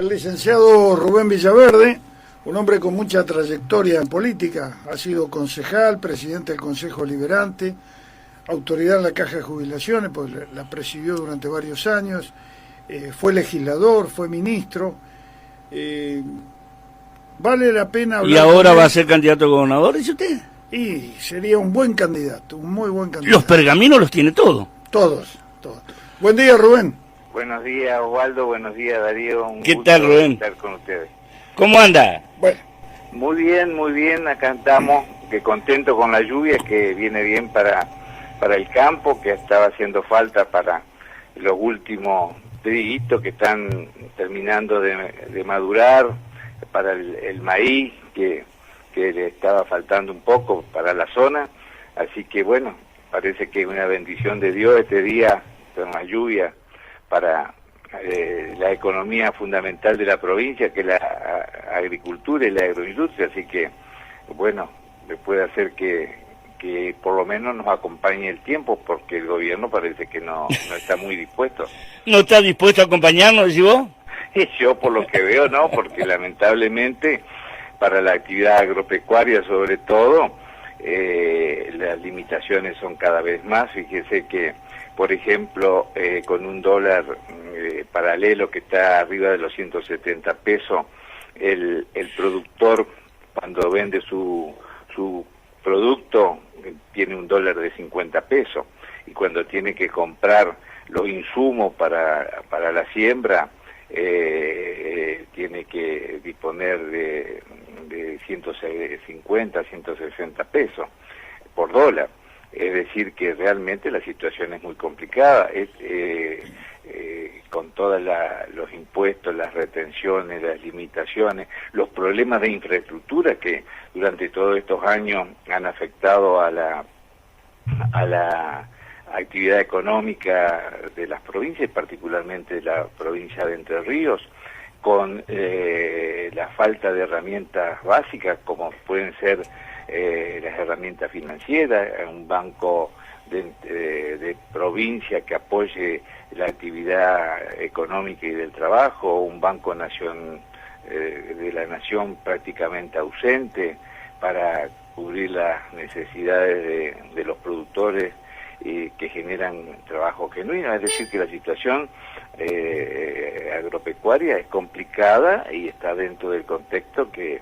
El licenciado Rubén Villaverde, un hombre con mucha trayectoria en política, ha sido concejal, presidente del Consejo Liberante, autoridad en la Caja de Jubilaciones, pues la presidió durante varios años, fue legislador, fue ministro. Vale la pena hablar. ¿Y ahora va a ser candidato a gobernador, dice usted? Y sería un buen candidato, un muy buen candidato. Los pergaminos los tiene todos. Todos. Buen día, Rubén. Buenos días, Osvaldo. Buenos días, Darío. ¿Qué tal, Rubén? Estar con ustedes. ¿Cómo anda? Bueno. Muy bien. Acá estamos, que contento con la lluvia, que viene bien para el campo, que estaba haciendo falta para los últimos triguitos que están terminando de madurar, para el maíz, que le estaba faltando un poco para la zona. Así que bueno, parece que es una bendición de Dios este día con la lluvia para la economía fundamental de la provincia, que es la agricultura y la agroindustria. Así que bueno, puede hacer que por lo menos nos acompañe el tiempo, porque el gobierno parece que no está muy dispuesto. ¿No está dispuesto a acompañarnos, decís vos? Y yo por lo que veo no, porque lamentablemente para la actividad agropecuaria sobre todo, las limitaciones son cada vez más. Fíjese que, por ejemplo, con un dólar paralelo que está arriba de los 170 pesos, el productor, cuando vende su producto, tiene un dólar de 50 pesos, y cuando tiene que comprar los insumos para la siembra, tiene que disponer de 150, 160 pesos por dólar. Es decir, que realmente la situación es muy complicada. Con todos los impuestos, las retenciones, las limitaciones, los problemas de infraestructura que durante todos estos años han afectado a la actividad económica de las provincias, particularmente de la provincia de Entre Ríos, con la falta de herramientas básicas como pueden ser las herramientas financieras, un banco de provincia que apoye la actividad económica y del trabajo, un banco de la nación prácticamente ausente para cubrir las necesidades de los productores que generan trabajo genuino. Es decir, que la situación agropecuaria es complicada y está dentro del contexto que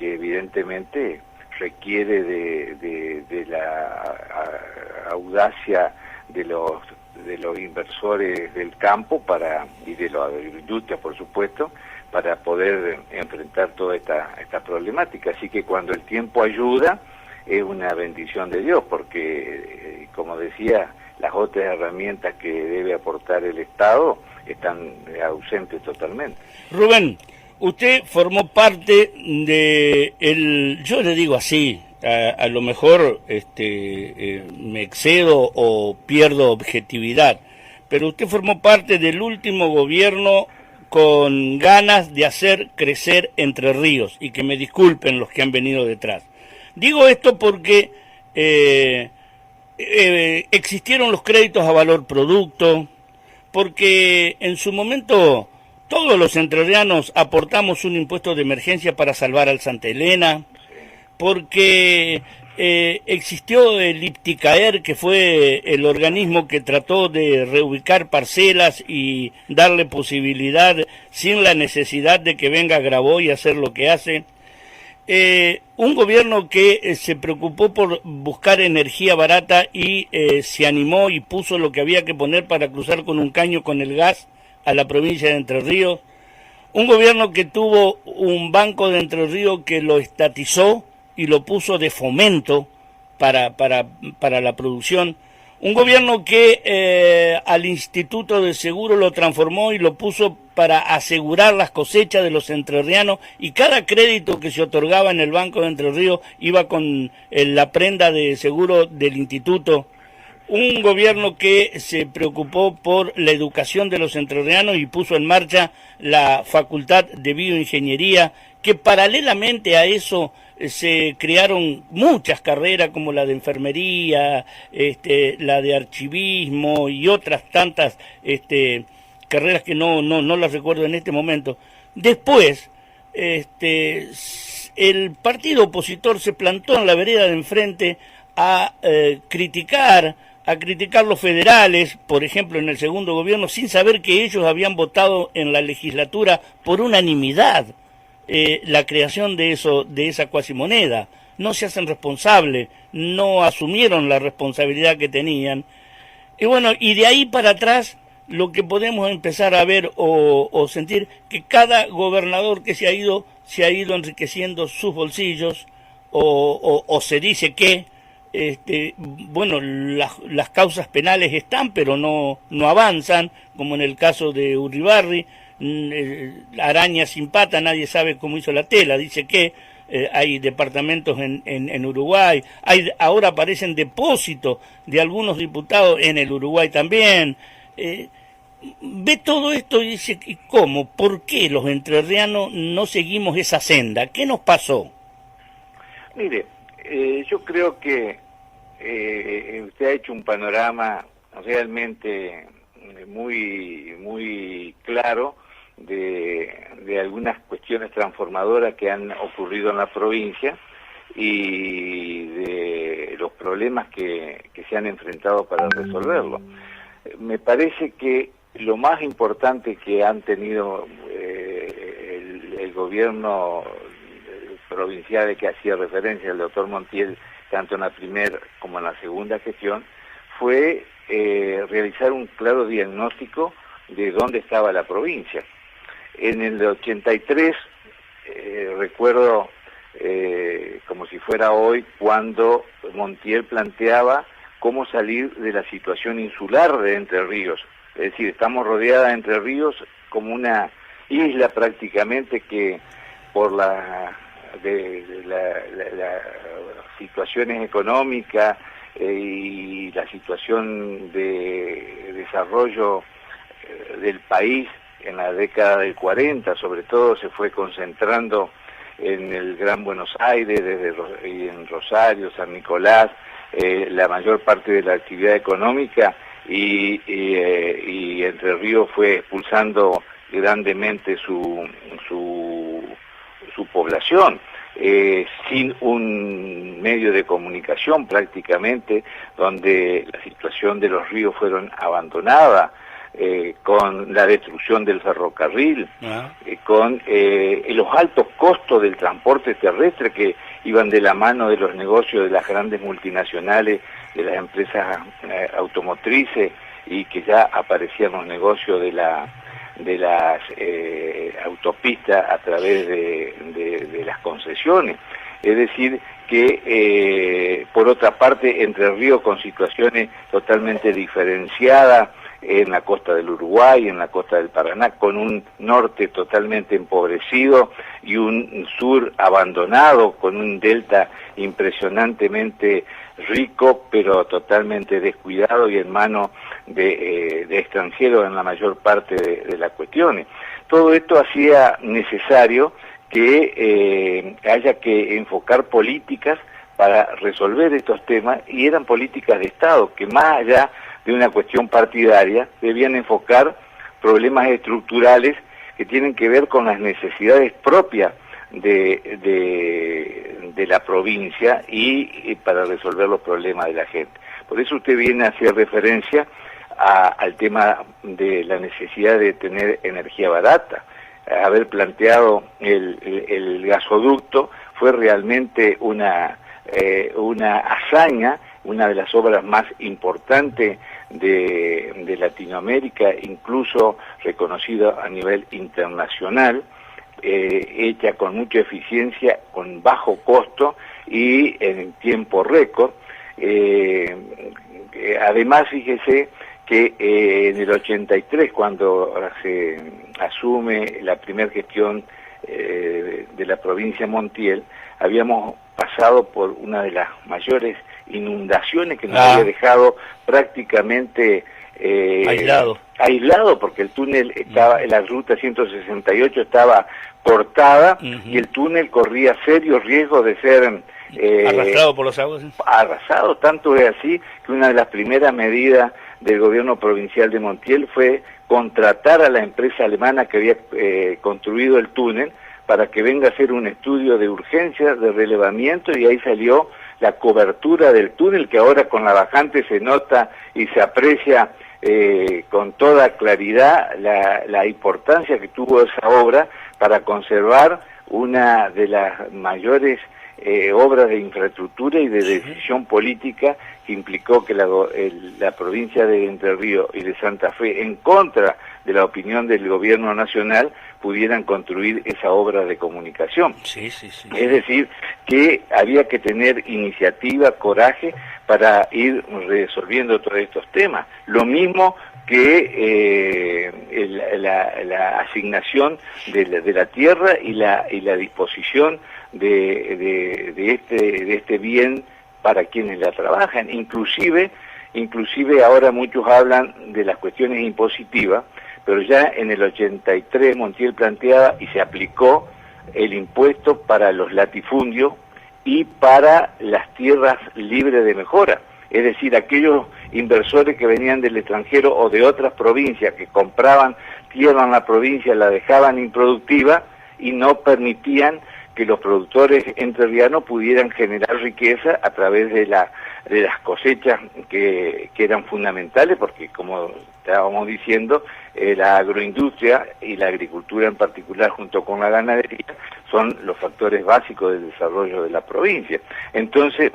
evidentemente requiere de la audacia de los inversores del campo y de la agroindustria, por supuesto, para poder enfrentar toda esta problemática. Así que cuando el tiempo ayuda, es una bendición de Dios, porque, como decía, las otras herramientas que debe aportar el Estado están ausentes totalmente. Rubén, usted formó parte yo le digo así, a lo mejor me excedo o pierdo objetividad, pero usted formó parte del último gobierno con ganas de hacer crecer Entre Ríos, y que me disculpen los que han venido detrás. Digo esto porque existieron los créditos a valor producto, porque en su momento todos los entrerrianos aportamos un impuesto de emergencia para salvar al Santa Elena, porque existió el IPTICAER, que fue el organismo que trató de reubicar parcelas y darle posibilidad sin la necesidad de que venga Graboy a hacer lo que hace. Un gobierno que se preocupó por buscar energía barata y se animó y puso lo que había que poner para cruzar con un caño con el gas a la provincia de Entre Ríos. Un gobierno que tuvo un banco de Entre Ríos que lo estatizó y lo puso de fomento para la producción. Un gobierno que al Instituto de Seguro lo transformó y lo puso para asegurar las cosechas de los entrerrianos, y cada crédito que se otorgaba en el Banco de Entre Ríos iba con la prenda de seguro del instituto. Un gobierno que se preocupó por la educación de los entrerrianos y puso en marcha la Facultad de Bioingeniería, que paralelamente a eso se crearon muchas carreras como la de enfermería, la de archivismo y otras tantas carreras que no las recuerdo en este momento. Después, el partido opositor se plantó en la vereda de enfrente a criticar los federales, por ejemplo, en el segundo gobierno, sin saber que ellos habían votado en la legislatura por unanimidad la creación de esa cuasimoneda. No se hacen responsables, no asumieron la responsabilidad que tenían. Y bueno, y de ahí para atrás, lo que podemos empezar a ver o sentir, que cada gobernador que se ha ido enriqueciendo sus bolsillos, o se dice que, bueno, las causas penales están, pero no avanzan, como en el caso de Uribarri, araña sin pata, nadie sabe cómo hizo la tela, dice que hay departamentos en Uruguay, ahora aparecen depósitos de algunos diputados en el Uruguay también. Ve todo esto y dice, ¿y cómo? ¿Por qué los entrerrianos no seguimos esa senda? ¿Qué nos pasó? Mire, yo creo que usted ha hecho un panorama realmente muy claro de algunas cuestiones transformadoras que han ocurrido en la provincia y de los problemas que se han enfrentado para resolverlo. Me parece que lo más importante que han tenido el gobierno provincial de que hacía referencia el doctor Montiel, tanto en la primera como en la segunda gestión, fue realizar un claro diagnóstico de dónde estaba la provincia. En el 83, recuerdo como si fuera hoy, cuando Montiel planteaba cómo salir de la situación insular de Entre Ríos. Es decir, estamos rodeadas de Entre Ríos como una isla prácticamente que por las situaciones económicas y la situación de desarrollo del país en la década del 40, sobre todo, se fue concentrando en el Gran Buenos Aires, y en Rosario, San Nicolás, la mayor parte de la actividad económica, y Entre Ríos fue expulsando grandemente su población, sin un medio de comunicación prácticamente, donde la situación de los ríos fueron abandonadas, con la destrucción del ferrocarril, con los altos costos del transporte terrestre que iban de la mano de los negocios de las grandes multinacionales, de las empresas automotrices, y que ya aparecían los negocios de las autopistas a través de las concesiones. Es decir, que por otra parte Entre Ríos con situaciones totalmente diferenciadas en la costa del Uruguay, en la costa del Paraná, con un norte totalmente empobrecido y un sur abandonado, con un delta impresionantemente rico, pero totalmente descuidado y en manos de extranjeros en la mayor parte de las cuestiones. Todo esto hacía necesario que haya que enfocar políticas para resolver estos temas, y eran políticas de Estado que, más allá de una cuestión partidaria, debían enfocar problemas estructurales que tienen que ver con las necesidades propias de la provincia y para resolver los problemas de la gente. Por eso usted viene a hacer referencia al tema de la necesidad de tener energía barata. Haber planteado el gasoducto fue realmente una hazaña, una de las obras más importantes de Latinoamérica, incluso reconocida a nivel internacional, hecha con mucha eficiencia, con bajo costo y en tiempo récord. Además, fíjese que en el 83, cuando se asume la primera gestión de la provincia de Montiel, habíamos pasado por una de las mayores inundaciones que nos había dejado prácticamente aislado, porque el túnel estaba, la ruta 168 estaba cortada, y el túnel corría serio riesgo de ser arrastrado por los aguas. Arrasado, tanto es así que una de las primeras medidas del gobierno provincial de Montiel fue contratar a la empresa alemana que había construido el túnel para que venga a hacer un estudio de urgencia, de relevamiento, y ahí salió la cobertura del túnel, que ahora con la bajante se nota y se aprecia con toda claridad la importancia que tuvo esa obra para conservar una de las mayores obras de infraestructura y de decisión política que implicó que la provincia de Entre Ríos y de Santa Fe, en contra de la opinión del gobierno nacional, pudieran construir esa obra de comunicación. Sí, sí, sí. Es decir, que había que tener iniciativa, coraje para ir resolviendo todos estos temas. Lo mismo que la asignación de la tierra y la disposición de este bien para quienes la trabajan. Inclusive ahora muchos hablan de las cuestiones impositivas, pero ya en el 83 Montiel planteaba y se aplicó el impuesto para los latifundios y para las tierras libres de mejora. Es decir, aquellos inversores que venían del extranjero o de otras provincias que compraban tierra en la provincia, la dejaban improductiva y no permitían que los productores entrerrianos pudieran generar riqueza a través de las cosechas que eran fundamentales, porque como estábamos diciendo, la agroindustria y la agricultura en particular, junto con la ganadería, son los factores básicos del desarrollo de la provincia. Entonces,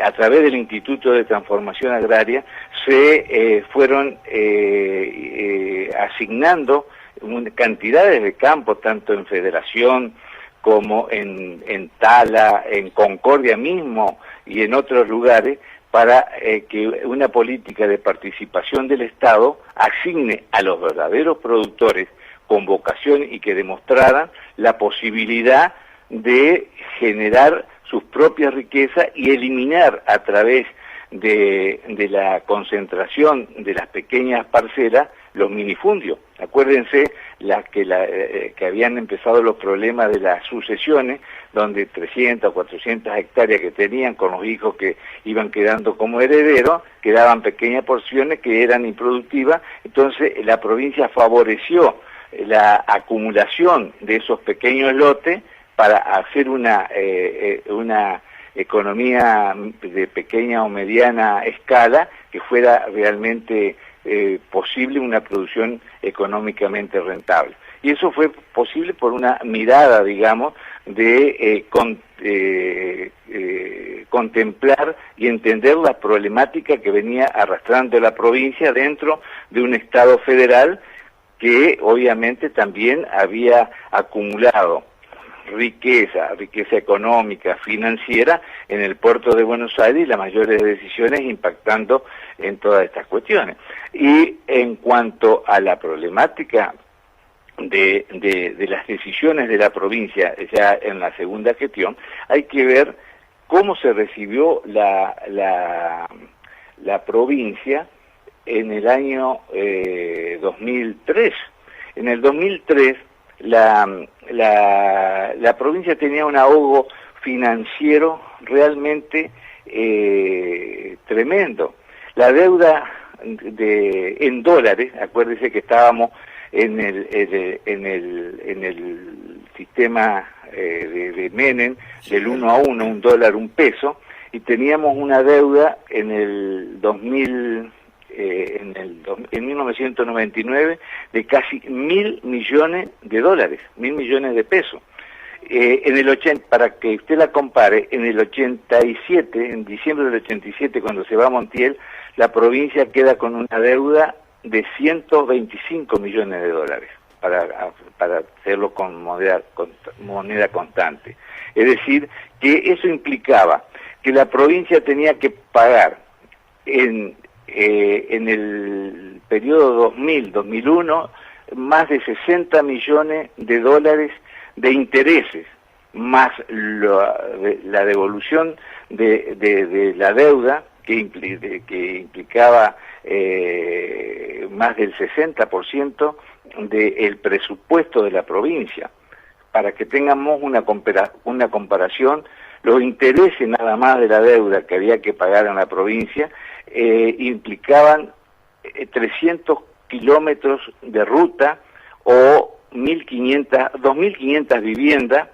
a través del Instituto de Transformación Agraria se fueron asignando cantidades de campos, tanto en Federación como en Tala, en Concordia mismo y en otros lugares, para que una política de participación del Estado asigne a los verdaderos productores con vocación y que demostraran la posibilidad de generar sus propias riquezas y eliminar a través de la concentración de las pequeñas parcelas los minifundios. Acuérdense que habían empezado los problemas de las sucesiones, donde 300 o 400 hectáreas que tenían con los hijos que iban quedando como herederos, quedaban pequeñas porciones que eran improductivas. Entonces la provincia favoreció la acumulación de esos pequeños lotes para hacer una economía de pequeña o mediana escala que fuera realmente posible, una producción económicamente rentable. Y eso fue posible por una mirada, digamos, de contemplar y entender la problemática que venía arrastrando la provincia dentro de un Estado federal que obviamente también había acumulado riqueza económica, financiera en el puerto de Buenos Aires y las mayores decisiones impactando en todas estas cuestiones. Y en cuanto a la problemática de las decisiones de la provincia ya en la segunda gestión, hay que ver cómo se recibió la provincia en el año 2003. En el 2003 la provincia tenía un ahogo financiero realmente tremendo. La deuda en dólares, acuérdense que estábamos en el sistema de Menem del 1 a 1, un dólar, un peso, y teníamos una deuda en el 1999 de casi 1.000 millones de dólares, 1.000 millones de pesos. Para que usted la compare, en el 87, en diciembre del 87, cuando se va a Montiel, la provincia queda con una deuda de 125 millones de dólares, para hacerlo con moneda constante. Es decir, que eso implicaba que la provincia tenía que pagar en el periodo 2000-2001 más de 60 millones de dólares de intereses, más la devolución de la deuda que implicaba más del 60% del presupuesto de la provincia. Para que tengamos una comparación, los intereses nada más de la deuda que había que pagar en la provincia implicaban 300 kilómetros de ruta o 2.500 viviendas,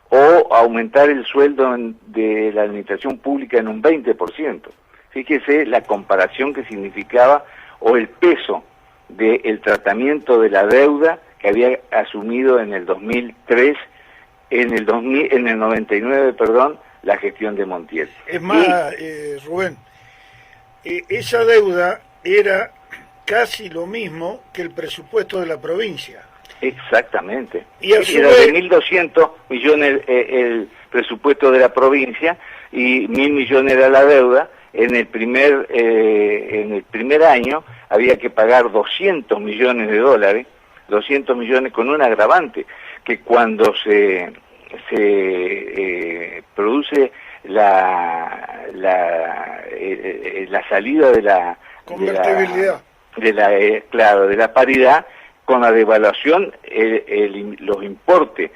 o aumentar el sueldo de la administración pública en un 20%. Fíjese la comparación que significaba, o el peso del tratamiento de la deuda que había asumido en el 2003, en el 99, perdón, la gestión de Montiel. Es más, Rubén, esa deuda era casi lo mismo que el presupuesto de la provincia. Exactamente. Y a su era vez, de 1.200 millones el presupuesto de la provincia y 1.000 millones era la deuda. En el primer año había que pagar 200 millones de dólares, 200 millones con un agravante, que cuando se produce la salida de la convertibilidad, de la paridad, con la devaluación los importes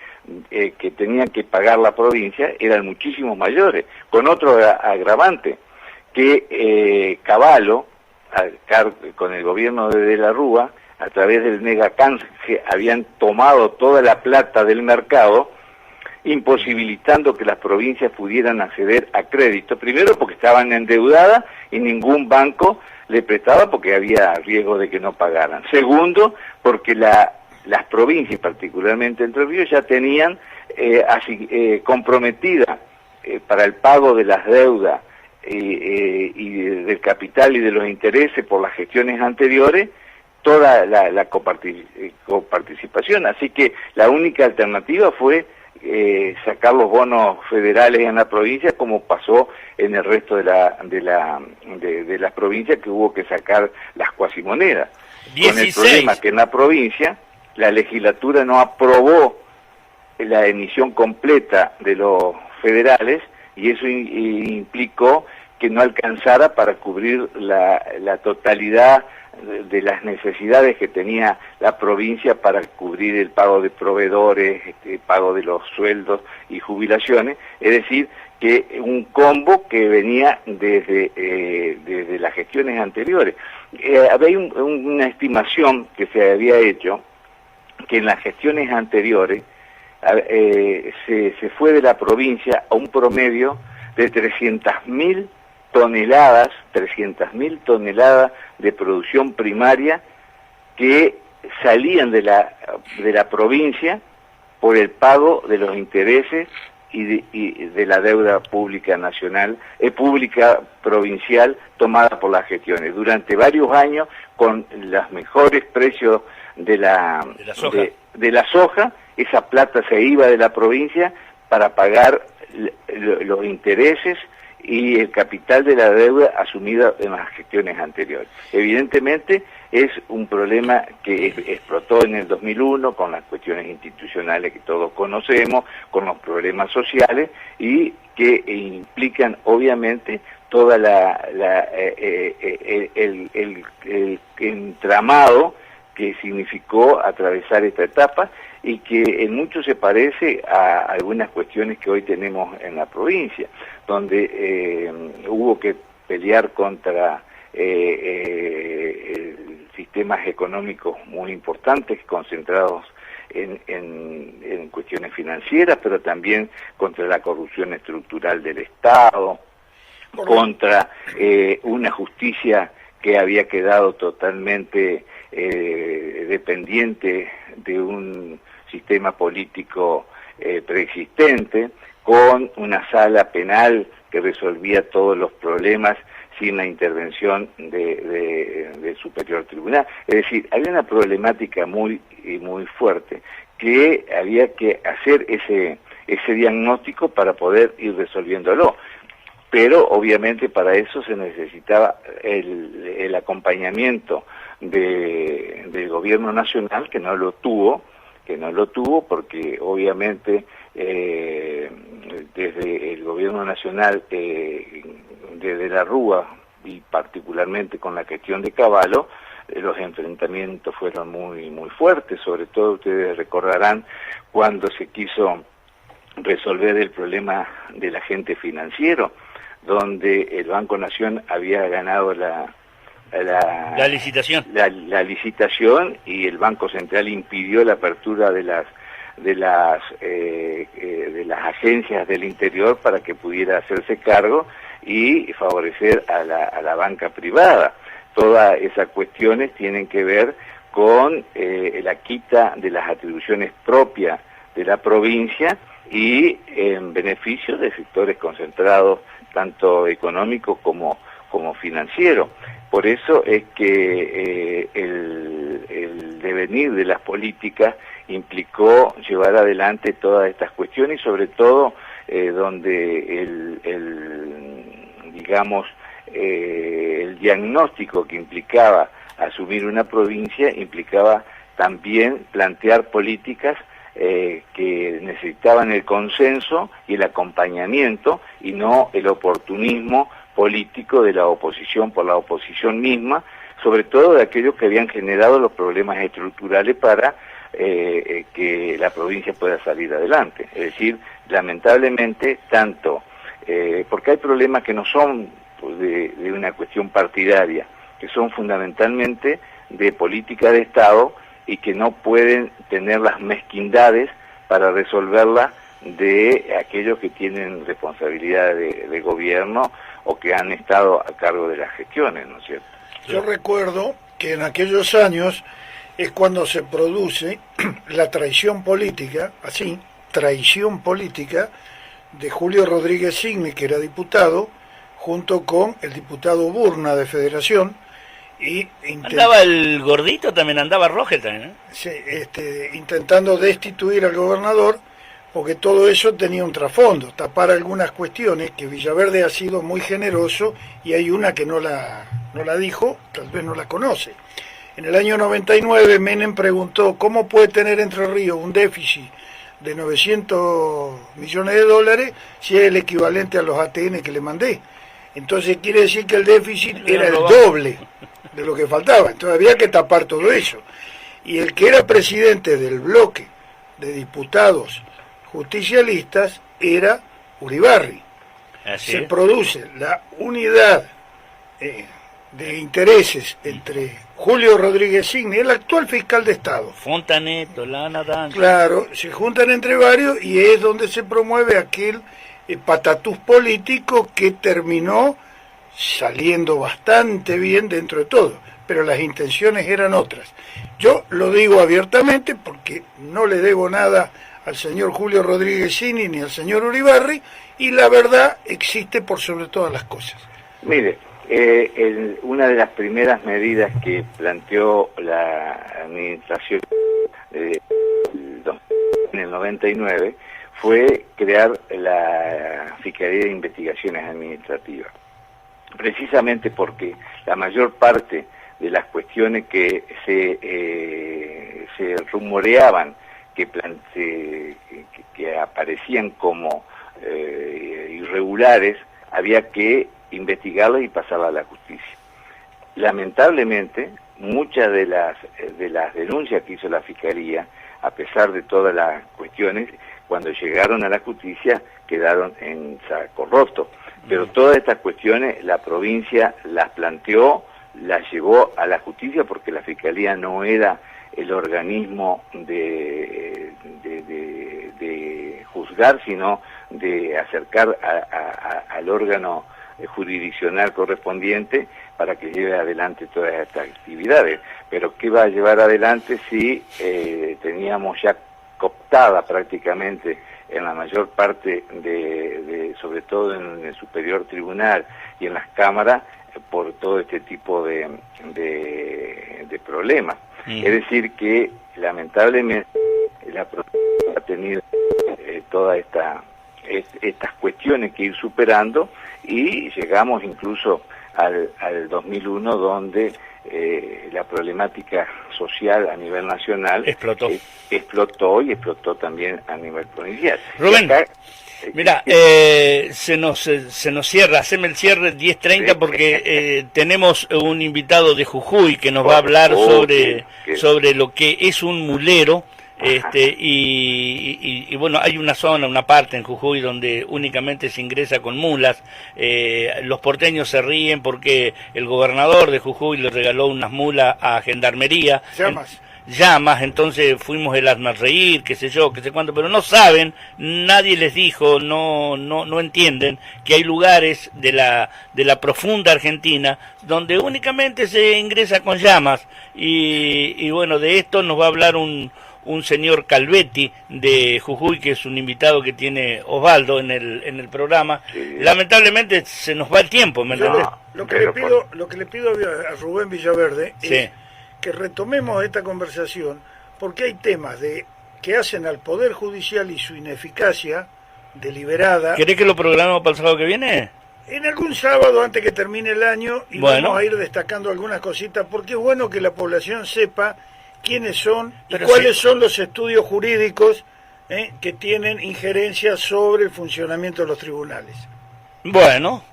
que tenían que pagar la provincia eran muchísimo mayores, con otro agravante, que Cavallo, con el gobierno de la Rúa, a través del megacanje, habían tomado toda la plata del mercado, imposibilitando que las provincias pudieran acceder a crédito, primero porque estaban endeudadas y ningún banco le prestaba porque había riesgo de que no pagaran. Segundo, porque las provincias, particularmente Entre Ríos, ya tenían comprometida para el pago de las deudas y del capital y de los intereses por las gestiones anteriores, toda la coparticipación. Así que la única alternativa fue sacar los bonos federales en la provincia, como pasó en el resto de las provincias, que hubo que sacar las cuasimonedas. 16. Con el problema que en la provincia la legislatura no aprobó la emisión completa de los federales, y eso implicó que no alcanzara para cubrir la totalidad de las necesidades que tenía la provincia para cubrir el pago de proveedores, pago de los sueldos y jubilaciones, es decir, que un combo que venía desde las gestiones anteriores. Había una estimación que se había hecho, que en las gestiones anteriores se fue de la provincia a un promedio de 300.000 toneladas de producción primaria que salían de la provincia por el pago de los intereses y de la deuda pública nacional, pública provincial tomada por las gestiones. Durante varios años, con los mejores precios de la soja, esa plata se iba de la provincia para pagar los intereses y el capital de la deuda asumida en las gestiones anteriores. Evidentemente es un problema que explotó en el 2001 con las cuestiones institucionales que todos conocemos, con los problemas sociales, y que implican obviamente toda el entramado que significó atravesar esta etapa, y que en mucho se parece a algunas cuestiones que hoy tenemos en la provincia, donde hubo que pelear contra sistemas económicos muy importantes, concentrados en cuestiones financieras, pero también contra la corrupción estructural del Estado, contra una justicia que había quedado totalmente dependiente de un sistema político preexistente, con una sala penal que resolvía todos los problemas sin la intervención del Superior Tribunal. Es decir, había una problemática muy fuerte, que había que hacer ese diagnóstico para poder ir resolviéndolo. Pero obviamente para eso se necesitaba el acompañamiento del gobierno nacional, que no lo tuvo porque obviamente desde el gobierno nacional, desde la Rúa, y particularmente con la gestión de Cavallo, los enfrentamientos fueron muy fuertes. Sobre todo ustedes recordarán cuando se quiso resolver el problema del agente financiero, donde el Banco Nación había ganado la licitación. La licitación, y el Banco Central impidió la apertura de las agencias del interior para que pudiera hacerse cargo y favorecer a la banca privada. Todas esas cuestiones tienen que ver con la quita de las atribuciones propias de la provincia y en beneficio de sectores concentrados, tanto económicos como financieros. Por eso es que el devenir de las políticas implicó llevar adelante todas estas cuestiones y sobre todo donde el diagnóstico que implicaba asumir una provincia implicaba también plantear políticas que necesitaban el consenso y el acompañamiento y no el oportunismo político de la oposición por la oposición misma, sobre todo de aquellos que habían generado los problemas estructurales para que la provincia pueda salir adelante. Es decir, lamentablemente, tanto, porque hay problemas que no son pues, de una cuestión partidaria, que son fundamentalmente de política de Estado y que no pueden tener las mezquindades para resolverla de aquellos que tienen responsabilidad de gobierno o que han estado a cargo de las gestiones, ¿no es cierto? Yo recuerdo que en aquellos años es cuando se produce la traición política, traición política de Julio Rodríguez Signi, que era diputado, junto con el diputado Burna de Federación, y andaba el gordito, también andaba Rogel también, ¿eh? Intentando destituir al gobernador, porque todo eso tenía un trasfondo, tapar algunas cuestiones que Villaverde ha sido muy generoso y hay una que no la dijo, tal vez no la conoce. En el año 99 Menem preguntó cómo puede tener Entre Ríos un déficit de 900 millones de dólares si es el equivalente a los ATN que le mandé. Entonces quiere decir que el déficit era el doble de lo que faltaba, entonces había que tapar todo eso. Y el que era presidente del bloque de diputados justicialistas era Uribarri. Se produce la unidad de intereses entre Julio Rodríguez Signi, el actual fiscal de Estado, Fontaneto, Lana Dan. Claro, se juntan entre varios y es donde se promueve aquel patatús político que terminó saliendo bastante bien dentro de todo, pero las intenciones eran otras. Yo lo digo abiertamente porque no le debo nada al señor Julio Rodríguez Signi ni al señor Uribarri, y la verdad existe por sobre todas las cosas. Mire, una de las primeras medidas que planteó la administración en el 99 fue crear la Fiscalía de Investigaciones Administrativas, precisamente porque la mayor parte de las cuestiones que se rumoreaban, que aparecían como irregulares, había que investigarlas y pasarlas a la justicia. Lamentablemente, muchas de las denuncias que hizo la Fiscalía, a pesar de todas las cuestiones, cuando llegaron a la justicia quedaron en saco roto. Pero todas estas cuestiones la provincia las planteó, las llevó a la justicia porque la Fiscalía no era el organismo de juzgar, sino de acercar al órgano jurisdiccional correspondiente para que lleve adelante todas estas actividades. Pero ¿qué va a llevar adelante si teníamos ya cooptada prácticamente en la mayor parte sobre todo en el superior tribunal y en las cámaras, por todo este tipo de problemas? Es decir que lamentablemente la provincia ha tenido todas estas cuestiones que ir superando, y llegamos incluso al 2001, donde la problemática social a nivel nacional explotó y explotó también a nivel provincial. Rubén, mira, se nos cierra, haceme el cierre 10:30 porque tenemos un invitado de Jujuy que nos va a hablar sobre lo que es un mulero y bueno, hay una zona, una parte en Jujuy donde únicamente se ingresa con mulas. Los porteños se ríen porque el gobernador de Jujuy le regaló unas mulas a Gendarmería. Llamas, entonces fuimos el hazmerreír, qué sé yo, qué sé cuánto, pero no saben, nadie les dijo, no entienden que hay lugares de la profunda Argentina donde únicamente se ingresa con llamas, y bueno, de esto nos va a hablar un señor Calvetti de Jujuy, que es un invitado que tiene Osvaldo en el programa. Sí. Lamentablemente se nos va el tiempo, ¿me entendés? Lo que le pido a Rubén Villaverde es que retomemos esta conversación, porque hay temas que hacen al Poder Judicial y su ineficacia deliberada. ¿Querés que lo programemos para el sábado que viene? En algún sábado antes que termine el año, y vamos a ir destacando algunas cositas, porque es bueno que la población sepa quiénes son y cuáles son los estudios jurídicos que tienen injerencia sobre el funcionamiento de los tribunales. Bueno,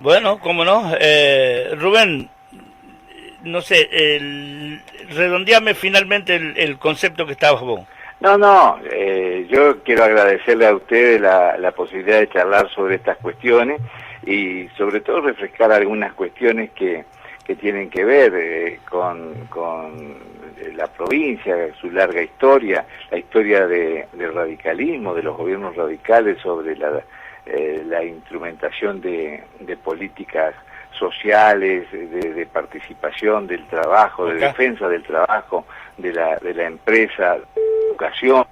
cómo no. Rubén, no sé, redondeame finalmente el concepto que estabas vos. Yo quiero agradecerle a ustedes la posibilidad de charlar sobre estas cuestiones y sobre todo refrescar algunas cuestiones que tienen que ver con la provincia, su larga historia, la historia del radicalismo, de los gobiernos radicales sobre la instrumentación de políticas sociales, de participación del trabajo, de defensa del trabajo, de la empresa, educación.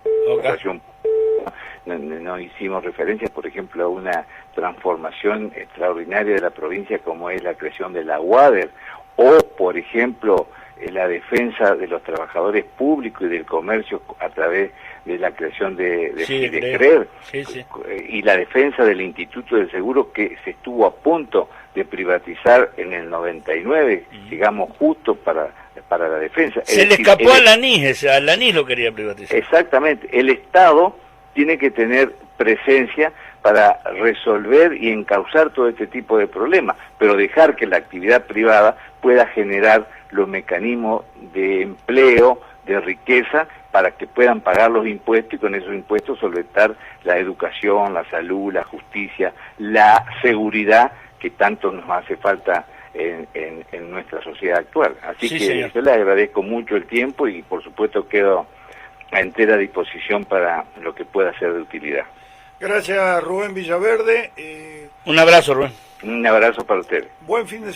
No hicimos referencia, por ejemplo, a una transformación extraordinaria de la provincia como es la creación de la UADER, o, por ejemplo, la defensa de los trabajadores públicos y del comercio a través de la creación de CREER, y la defensa del Instituto del Seguro, que se estuvo a punto de privatizar en el 99, digamos, justo para la defensa. Se le escapó a Lanís lo quería privatizar. Exactamente, el Estado tiene que tener presencia para resolver y encauzar todo este tipo de problemas, pero dejar que la actividad privada pueda generar los mecanismos de empleo, de riqueza, para que puedan pagar los impuestos y con esos impuestos solventar la educación, la salud, la justicia, la seguridad que tanto nos hace falta en nuestra sociedad actual. Así que señor, yo le agradezco mucho el tiempo y por supuesto quedo a entera disposición para lo que pueda ser de utilidad. Gracias, Rubén Villaverde. Un abrazo, Rubén. Un abrazo para usted. Buen fin de semana.